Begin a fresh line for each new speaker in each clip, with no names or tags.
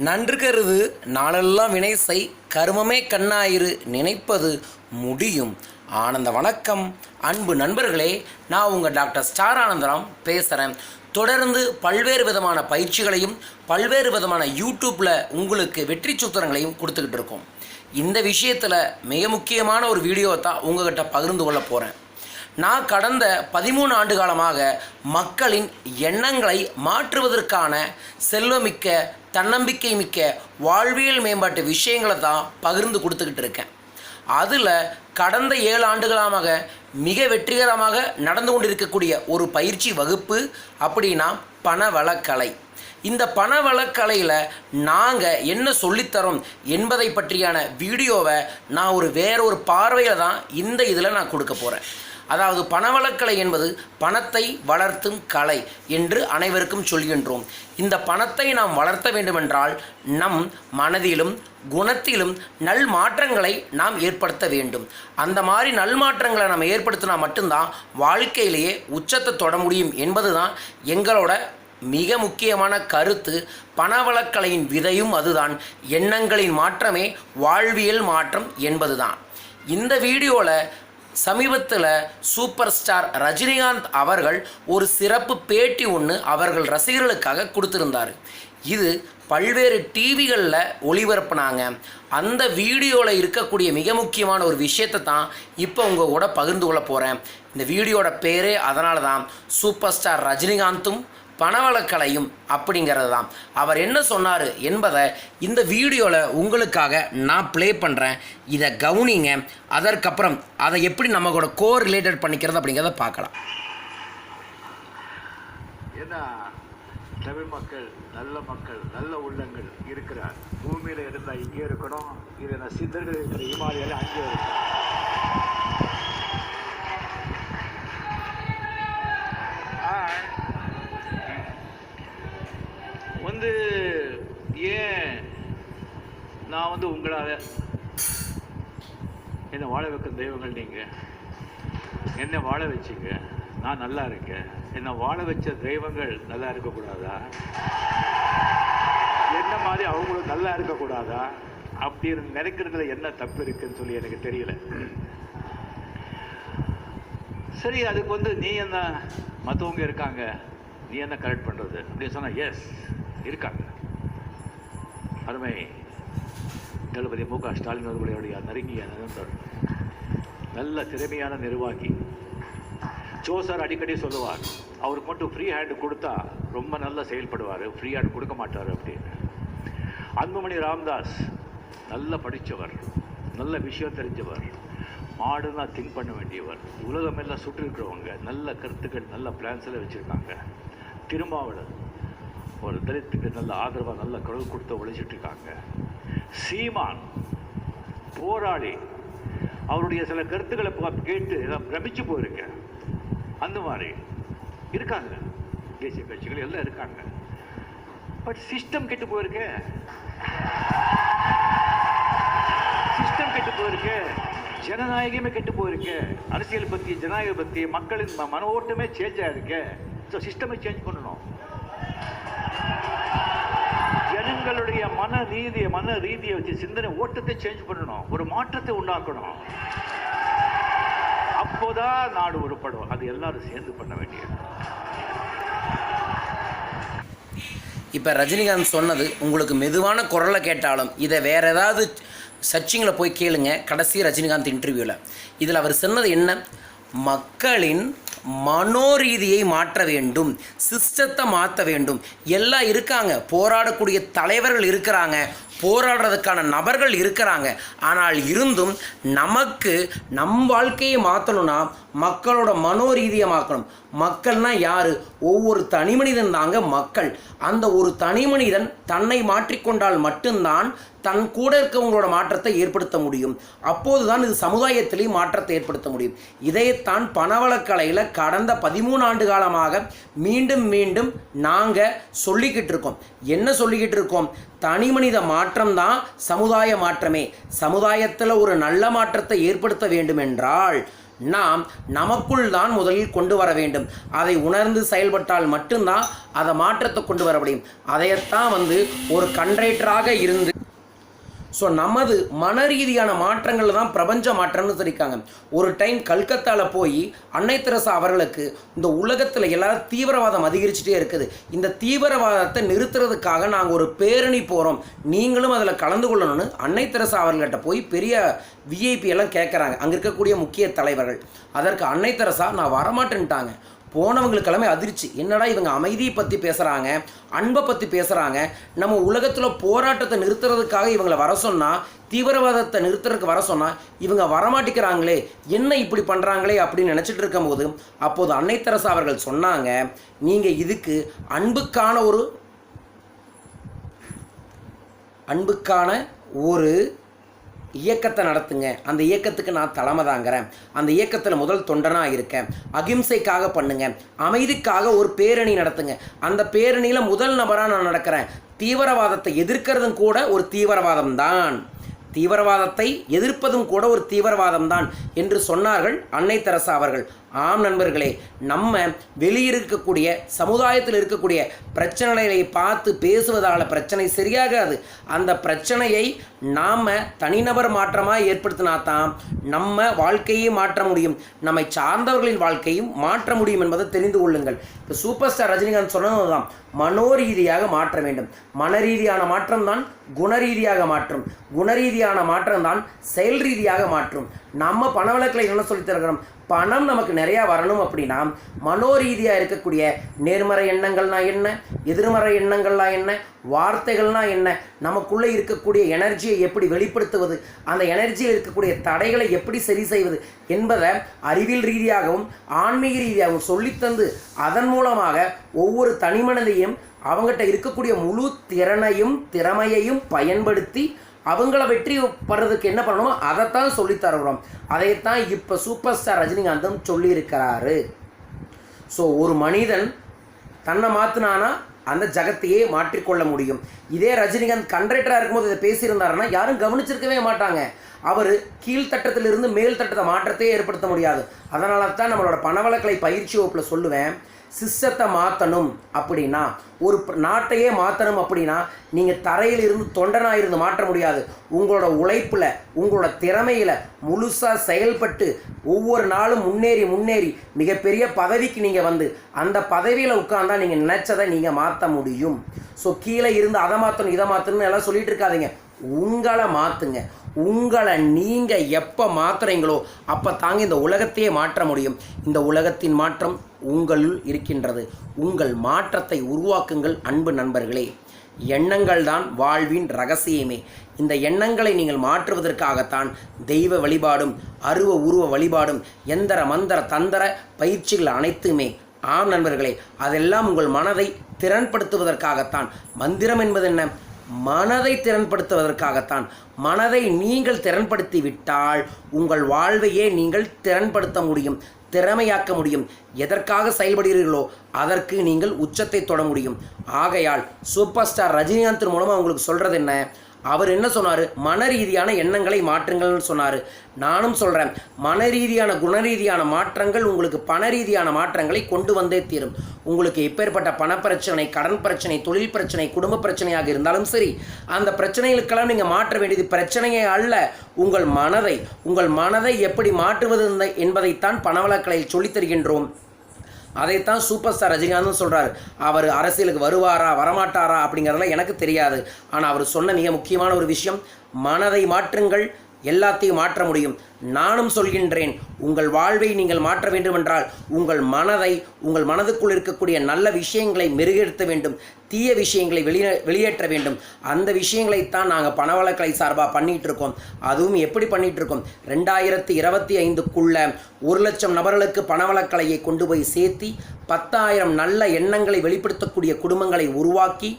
நன்று கருது நாளெல்லாம் வினைசை கருமமே கண்ணாயிரு நினைப்பது முடியும். ஆனந்த வணக்கம் அன்பு நண்பர்களே, நான் உங்கள் டாக்டர் ஸ்டார் ஆனந்தராம் பேசுகிறேன். தொடர்ந்து பல்வேறு விதமான பயிற்சிகளையும் பல்வேறு விதமான யூடியூப்பில் உங்களுக்கு வெற்றி சூத்திரங்களையும் கொடுத்துக்கிட்டு இருக்கோம். இந்த விஷயத்தில் மிக முக்கியமான ஒரு வீடியோவை தான் உங்கள்கிட்ட பகிர்ந்து கொள்ள போகிறேன். நான் கடந்த 13 ஆண்டு காலமாக மக்களின் எண்ணங்களை மாற்றுவதற்கான செல்வமிக்க தன்னம்பிக்கை மிக்க வாழ்வியல் மேம்பாட்டு விஷயங்களை தான் பகிர்ந்து கொடுத்துக்கிட்டு இருக்கேன். அதில் கடந்த 7 ஆண்டுகளாக மிக வெற்றிகரமாக நடந்து கொண்டிருக்கக்கூடிய ஒரு பயிற்சி வகுப்பு அப்படின்னா பணவளக்கலை. இந்த பணவளக்கலையில் நாங்கள் என்ன சொல்லித்தரோம் என்பதை பற்றியான வீடியோவை நான் வேற ஒரு பார்வையில் தான் இந்த இதில் நான் கொடுக்க போகிறேன். அதாவது பணவளக்கலை என்பது பணத்தை வளர்த்தும் கலை என்று அனைவருக்கும் சொல்கின்றோம். இந்த பணத்தை நாம் வளர்த்த வேண்டுமென்றால் நம் மனதிலும் குணத்திலும் நல் மாற்றங்களை நாம் ஏற்படுத்த வேண்டும். அந்த மாதிரி நல் மாற்றங்களை நாம் ஏற்படுத்தினா மட்டும்தான் வாழ்க்கையிலேயே உச்சத்தை தொட முடியும் என்பது தான் எங்களோட மிக முக்கியமான கருத்து. பணவளக்கலையின் விதையும் அதுதான். எண்ணங்களின் மாற்றமே வாழ்வியல் மாற்றம் என்பது தான். இந்த வீடியோவில் சமீபத்தில் சூப்பர் ஸ்டார் ரஜினிகாந்த் அவர்கள் ஒரு சிறப்பு பேட்டி ஒன்று அவர்கள் ரசிகர்களுக்காக கொடுத்துருந்தார். இது பல்வேறு டிவிகளில் ஒளிபரப்புனாங்க. அந்த வீடியோவில் இருக்கக்கூடிய மிக முக்கியமான ஒரு விஷயத்தை தான் இப்போ உங்கள் கூட பகிர்ந்து கொள்ள போகிறேன். இந்த வீடியோட பேரே அதனால தான் சூப்பர் ஸ்டார் ரஜினிகாந்தும் பணவளக்கலையும் அப்படிங்கிறது தான். அவர் என்ன சொன்னார் என்பதை இந்த வீடியோவில் உங்களுக்காக நான் ப்ளே பண்ணுறேன். இதை கவனிங்க. அதற்கப்புறம் அதை எப்படி நம்ம கூட ரிலேட்டட் பண்ணிக்கிறது அப்படிங்கிறத பார்க்கலாம்.
ஏன்னா தமிழ் மக்கள் நல்ல உள்ளங்கள் இருக்கிறார். பூமியில் இருந்தால் இங்கே இருக்கணும். இதை நான் சித்தர்கள் இருக்கிற இமாலயில் அங்கே இருக்கணும். ஏன் நான் உங்களால் என்னை வாழ வைக்கிற தெய்வங்கள் நீங்கள் என்னை வாழ வச்சிங்க. நான் நல்லா இருக்கேன். என்னை வாழ வச்ச தெய்வங்கள் நல்லா இருக்கக்கூடாதா? என்ன மாதிரி அவங்களும் நல்லா இருக்கக்கூடாதா? அப்படின்னு நினைக்கிறதுல என்ன தப்பு இருக்குன்னு சொல்லி எனக்கு தெரியல. சரி, அதுக்கு நீ என்ன மற்றவங்க இருக்காங்க, நீ என்ன கரெக்ட் பண்ணுறது அப்படின்னு சொன்னால் எஸ் இருக்காங்க. அருமை தளபதி மு.க. ஸ்டாலின் அவர்களுடைய நெருங்கிய நண்பர், நல்ல திறமையான நிர்வாகி. சார் அடிக்கடி சொல்லுவார், அவருக்கு மட்டும் ஃப்ரீ ஹேண்டு கொடுத்தா ரொம்ப நல்லா செயல்படுவார், ஃப்ரீ ஹேண்ட் கொடுக்க மாட்டார் அப்படின்னு. அன்புமணி ராமதாஸ் நல்ல படித்தவர், நல்ல விஷயம் தெரிஞ்சவர், மாடர்னாக திங்க் பண்ண வேண்டியவர், உலகமெல்லாம் சுற்றிருக்கிறவங்க, நல்ல கருத்துக்கள் நல்ல பிளான்ஸ் எல்லாம் வச்சுருக்காங்க. திருமாவளவன் ஒரு தலித்துக்கு நல்ல ஆதரவாக நல்ல குரல் கொடுத்து உழைச்சிட்ருக்காங்க. சீமான் போராளி, அவருடைய சில கருத்துக்களை கேட்டு நான் பிரமிச்சு போயிருக்கேன். அந்த மாதிரி இருக்காங்க தேசிய கட்சிகள் எல்லாம் இருக்காங்க. பட் சிஸ்டம் கெட்டு போயிருக்கேன். சிஸ்டம் கெட்டு போயிருக்கேன். ஜனநாயகமே கெட்டு போயிருக்கேன். அரசியல் பற்றி ஜனநாயக பற்றி மக்களின் மன ஓட்டமே சேஞ்ச் ஆகிருக்கு. ஸோ சிஸ்டமை சேஞ்ச் பண்ணணும். ஜனங்களுடைய மன ரீதியை வச்சு சிந்தனை ஓட்டத்தை சேஞ்ச் பண்ணணும். ஒரு மாற்றத்தை உண்டாக்கணும். அப்போதான் நாடு உருப்படும். அது எல்லாரும் சேர்ந்து பண்ண வேண்டியது.
இப்போ ரஜினிகாந்த் சொன்னது உங்களுக்கு மெதுவான குரலை கேட்டாலும் இதை வேற ஏதாவது சர்ச்சிங்கில் போய் கேளுங்க. கடைசி ரஜினிகாந்த் இன்டர்வியூவில் இதில் அவர் சொன்னது என்ன? மக்களின் மனோரீதியை மாற்ற வேண்டும், சிஸ்டத்தை மாற்ற வேண்டும். எல்லாம் இருக்காங்க, போராடக்கூடிய தலைவர்கள் இருக்கிறாங்க, போராடுறதுக்கான நபர்கள் இருக்கிறாங்க. ஆனால் இருந்தும் நமக்கு நம் வாழ்க்கையை மாற்றணும்னா மக்களோட மனோரீதியை மாற்றணும். மக்கள்னால் யார்? ஒவ்வொரு தனி மனிதன் தாங்க மக்கள். அந்த ஒரு தனி மனிதன் தன்னை மாற்றிக்கொண்டால் மட்டும்தான் தன் கூட இருக்கவங்களோட மாற்றத்தை ஏற்படுத்த முடியும். அப்போது தான் இது சமுதாயத்திலேயும் மாற்றத்தை ஏற்படுத்த முடியும். இதைத்தான் பணவளக்கலையில் கடந்த 13 ஆண்டு காலமாக மீண்டும் மீண்டும் நாங்கள் சொல்லிக்கிட்டு இருக்கோம். என்ன சொல்லிக்கிட்டு இருக்கோம்? தனி மனித மாற்றம்தான் சமுதாய மாற்றமே. சமுதாயத்தில் ஒரு நல்ல மாற்றத்தை ஏற்படுத்த வேண்டுமென்றால் நாம் நமக்குள் தான் முதலில் கொண்டு வர வேண்டும். அதை உணர்ந்து செயல்பட்டால் மட்டும்தான் அதை மாற்றத்தை கொண்டு வர முடியும். அதையத்தான் ஒரு கண்ட்ரைட்டராக இருந்து நமது மன ரீதியான மாற்றங்கள் தான் பிரபஞ்ச மாற்றம்னு சொல்லியிருக்காங்க. ஒரு டைம் கல்கத்தாவில் போய் அன்னை தெரசா அவர்களுக்கு இந்த உலகத்தில் எல்லாரும் தீவிரவாதம் அதிகரிச்சுட்டே இருக்குது, இந்த தீவிரவாதத்தை நிறுத்துறதுக்காக நாங்கள் ஒரு பேரணி போகிறோம், நீங்களும் அதில் கலந்து கொள்ளணும்னு அன்னை தெரசா அவர்கள்ட்ட போய் பெரிய விஐபி எல்லாம் கேட்குறாங்க, அங்கே இருக்கக்கூடிய முக்கிய தலைவர்கள். அதற்கு அன்னை தெரசா நான் வரமாட்டேன்ட்டாங்க. போனவங்களுக்கெல்லாமே அதிர்ச்சி, என்னடா இவங்க அமைதியை பற்றி பேசுகிறாங்க, அன்பை பற்றி பேசுகிறாங்க, நம்ம உலகத்தில் போராட்டத்தை நிறுத்துறதுக்காக இவங்களை வர சொன்னால், தீவிரவாதத்தை நிறுத்துறதுக்கு வர சொன்னால் இவங்க வரமாட்டிக்கிறாங்களே, என்ன இப்படி பண்ணுறாங்களே அப்படின்னு நினச்சிட்டு இருக்கும்போது அப்போது அன்னை தெரசா அவர்கள் சொன்னாங்க, நீங்கள் இதுக்கு அன்புக்கான ஒரு இயக்கத்தை நடத்துங்க, அந்த இயக்கத்துக்கு நான் தலைமை தாங்கிறேன், அந்த இயக்கத்தில் முதல் தொண்டனாக இருக்கேன், அகிம்சைக்காக பண்ணுங்க, அமைதிக்காக ஒரு பேரணி நடத்துங்க, அந்த பேரணியில் முதல் நபராக நான் நடக்கிறேன், தீவிரவாதத்தை எதிர்க்கிறதும் கூட ஒரு தீவிரவாதம் தான், தீவிரவாதத்தை எதிர்ப்பதும் கூட ஒரு தீவிரவாதம் தான் என்று சொன்னார்கள் அன்னை தெரசா அவர்கள். ஆம் நண்பர்களே, நம்ம வெளியிருக்கக்கூடிய சமுதாயத்தில் இருக்கக்கூடிய பிரச்சனைகளை பார்த்து பேசுவதால் பிரச்சனை சரியாகாது. அந்த பிரச்சனையை நாம் தனிநபர் மாற்றமாக ஏற்படுத்தினா தான் நம்ம வாழ்க்கையை மாற்ற முடியும், நம்மை சார்ந்தவர்களின் வாழ்க்கையும் மாற்ற முடியும் என்பதை தெரிந்து கொள்ளுங்கள். இப்போ சூப்பர் ஸ்டார் ரஜினிகாந்த் சொன்னது தான், மனோரீதியாக மாற்ற வேண்டும். மனரீதியான மாற்றம் தான் குணரீதியாக மாற்றும், குணரீதியான மாற்றம் தான் செயல் ரீதியாக மாற்றும். நம்ம பண வழக்கில் என்ன சொல்லித் தருகிறோம், பணம் நமக்கு நிறையா வரணும் அப்படின்னா மனோரீதியாக இருக்கக்கூடிய நேர்மறை எண்ணங்கள்னா என்ன, எதிர்மறை எண்ணங்கள்லாம் என்ன, வார்த்தைகள்னா என்ன, நமக்குள்ளே இருக்கக்கூடிய எனர்ஜியை எப்படி வெளிப்படுத்துவது, அந்த எனர்ஜியில் இருக்கக்கூடிய தடைகளை எப்படி சரி செய்வது என்பதை அறிவியல் ரீதியாகவும் ஆன்மீக ரீதியாகவும் சொல்லித்தந்து அதன் மூலமாக ஒவ்வொரு தனிமனிதையும் அவங்ககிட்ட இருக்கக்கூடிய முழு திறமையையும் பயன்படுத்தி அவங்கள வெற்றி படுறதுக்கு என்ன பண்ணணுமோ அதைத்தான் சொல்லித்தருகிறோம். அதைத்தான் இப்போ சூப்பர் ஸ்டார் ரஜினிகாந்தும் சொல்லியிருக்கிறாரு. ஸோ ஒரு மனிதன் தன்னை மாற்றினானா அந்த ஜகத்தையே மாற்றிக்கொள்ள முடியும். இதே ரஜினிகாந்த் கண்டக்டராக இருக்கும்போது இதை பேசியிருந்தாருன்னா யாரும் கவனிச்சிருக்கவே மாட்டாங்க. அவர் கீழ்த்தட்டத்திலிருந்து மேல் தட்டத்தை மாற்றத்தையே ஏற்படுத்த முடியாது. அதனால தான் நம்மளோட பணவளக்கலை பயிற்சி வகுப்பில் சொல்லுவேன், சிஸ்டத்தை மாற்றணும் அப்படின்னா, ஒரு நாட்டையே மாற்றணும் அப்படின்னா நீங்கள் தரையில் இருந்து தொண்டனாக இருந்து மாற்ற முடியாது. உங்களோட உழைப்பில், உங்களோட திறமையில் முழுசாக செயல்பட்டு ஒவ்வொரு நாளும் முன்னேறி மிகப்பெரிய பதவிக்கு நீங்கள் அந்த பதவியில் உட்கார்ந்தா நீங்கள் நினச்சதை நீங்கள் மாற்ற முடியும். ஸோ கீழே இருந்து அதை மாற்றணும் இதை மாற்றணும்னு எல்லாம் சொல்லிட்டு இருக்காதீங்க, உங்களை மாற்றுங்க. உங்களை நீங்கள் எப்போ மாற்றுறீங்களோ அப்போ தாங்க இந்த உலகத்தையே மாற்ற முடியும். இந்த உலகத்தின் மாற்றம் உங்களுள் இருக்கின்றது. உங்கள் மாற்றத்தை உருவாக்குங்கள் அன்பு நண்பர்களே. எண்ணங்கள் தான் வாழ்வின் ரகசியமே. இந்த எண்ணங்களை நீங்கள் மாற்றுவதற்காகத்தான் தெய்வ வழிபாடும் உருவ வழிபாடும் எந்திர மந்திர தந்திர பயிற்சிகள் அனைத்துமே. ஆம் நண்பர்களே, அதெல்லாம் உங்கள் மனதை திறன்படுத்துவதற்காகத்தான். மந்திரம் என்பது என்ன? மனதை திறன்படுத்துவதற்காகத்தான். மனதை நீங்கள் திறன்படுத்தி விட்டால் உங்கள் வாழ்வையே நீங்கள் திறன்படுத்த முடியும், திறமையாக்க முடியும். எதற்காக செயல்படுகிறீர்களோ அதற்கு நீங்கள் உச்சத்தை தொட முடியும். ஆகையால் சூப்பர் ஸ்டார் ரஜினிகாந்த் மூலமாக உங்களுக்கு சொல்கிறது என்ன, அவர் என்ன சொன்னார், மன ரீதியான எண்ணங்களை மாற்றுங்கள்னு சொன்னார். நானும் சொல்கிறேன், மன ரீதியான குணரீதியான மாற்றங்கள் உங்களுக்கு பண ரீதியான மாற்றங்களை கொண்டு வந்தே தீரும். உங்களுக்கு எப்பேற்பட்ட பணப்பிரச்சனை, கடன் பிரச்சனை, தொழில் பிரச்சனை, குடும்ப பிரச்சனையாக இருந்தாலும் சரி, அந்த பிரச்சனைகளுக்கெல்லாம் நீங்கள் மாற்ற வேண்டியது பிரச்சனையே அல்ல, உங்கள் மனதை எப்படி மாற்றுவது என்பதைத்தான் பணவளக்கலையில் சொல்லித் தருகின்றோம். அதைத்தான் சூப்பர் ஸ்டார் ரஜினிகாந்தும் சொல்கிறார். அவர் அரசியலுக்கு வருவாரா வரமாட்டாரா அப்படிங்கிறதெல்லாம் எனக்கு தெரியாது. ஆனால் அவர் சொன்ன மிக முக்கியமான ஒரு விஷயம், மனதை மாற்றுங்கள், எல்லாத்தையும் மாற்ற முடியும். நானும் சொல்கின்றேன், உங்கள் வாழ்வை நீங்கள் மாற்ற வேண்டுமென்றால் உங்கள் மனதுக்குள் இருக்கக்கூடிய நல்ல விஷயங்களை மெருகெடுத்த வேண்டும், தீய விஷயங்களை வெளியேற்ற வேண்டும். அந்த விஷயங்களைத்தான் நாங்கள் பணவளக்கலை சார்பாக பண்ணிகிட்டு இருக்கோம். அதுவும் எப்படி பண்ணிகிட்டு இருக்கோம், 2025க்குள்ள 1,00,000 நபர்களுக்கு பணவளக்கலையை கொண்டு போய் சேர்த்தி 10,000 நல்ல எண்ணங்களை வெளிப்படுத்தக்கூடிய குடும்பங்களை உருவாக்கி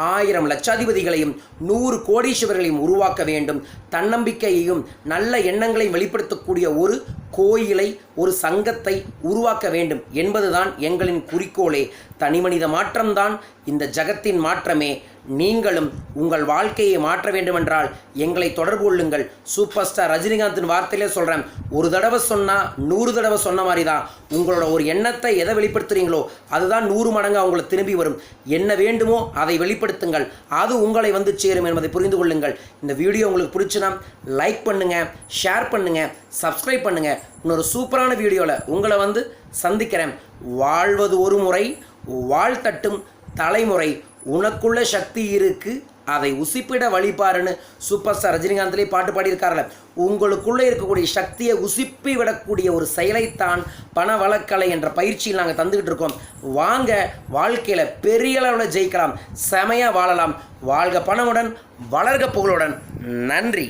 1000 லட்சாதிபதிகளையும் 100 கோடீஸ்வரர்களையும் உருவாக்க வேண்டும். தன்னம்பிக்கையையும் நல்ல எண்ணங்களை வெளிப்படுத்தக்கூடிய ஒரு கோயிலை, ஒரு சங்கத்தை உருவாக்க வேண்டும் என்பதுதான் எங்களின் குறிக்கோளே. தனிமனித மாற்றம்தான் இந்த ஜகத்தின் மாற்றமே. நீங்களும் உங்கள் வாழ்க்கையை மாற்ற வேண்டுமென்றால் எங்களை தொடர்பு கொள்ளுங்கள். சூப்பர் ஸ்டார் ரஜினிகாந்தின் வார்த்தையிலே சொல்கிறேன், ஒரு தடவை சொன்னால் 100 தடவை சொன்ன மாதிரி தான். உங்களோட ஒரு எண்ணத்தை எதை வெளிப்படுத்துகிறீங்களோ அதுதான் 100 மடங்கு அவங்களை திரும்பி வரும். என்ன வேண்டுமோ அதை வெளிப்படுத்துங்கள், அது உங்களை வந்து சேரும் என்பதை புரிந்து கொள்ளுங்கள். இந்த வீடியோ உங்களுக்கு பிடிச்சுன்னா லைக் பண்ணுங்கள், ஷேர் பண்ணுங்கள், சப்ஸ்கிரைப் பண்ணுங்கள். இன்னொரு சூப்பரான வீடியோவில் உங்களை வந்து சந்திக்கிறேன். வாழ்வது ஒரு முறை, வாழ்த்தட்டும் தலைமுறை. உனக்குள்ள சக்தி இருக்கு, அதை உசிப்பிட வழிபாருன்னு சூப்பர் ஸ்டார் ரஜினிகாந்திலே பாட்டு பாடியிருக்காருல. உங்களுக்குள்ளே இருக்கக்கூடிய சக்தியை உசிப்பி விடக்கூடிய ஒரு செயலைத்தான் பணவளக்கலை என்ற பயிற்சியில் நாங்கள் தந்துக்கிட்டு இருக்கோம். வாங்க, வாழ்க்கையில் பெரிய அளவில் ஜெயிக்கலாம், செமையாக வாழலாம். வாழ்க பணமுடன், வளர்க புகழுடன். நன்றி.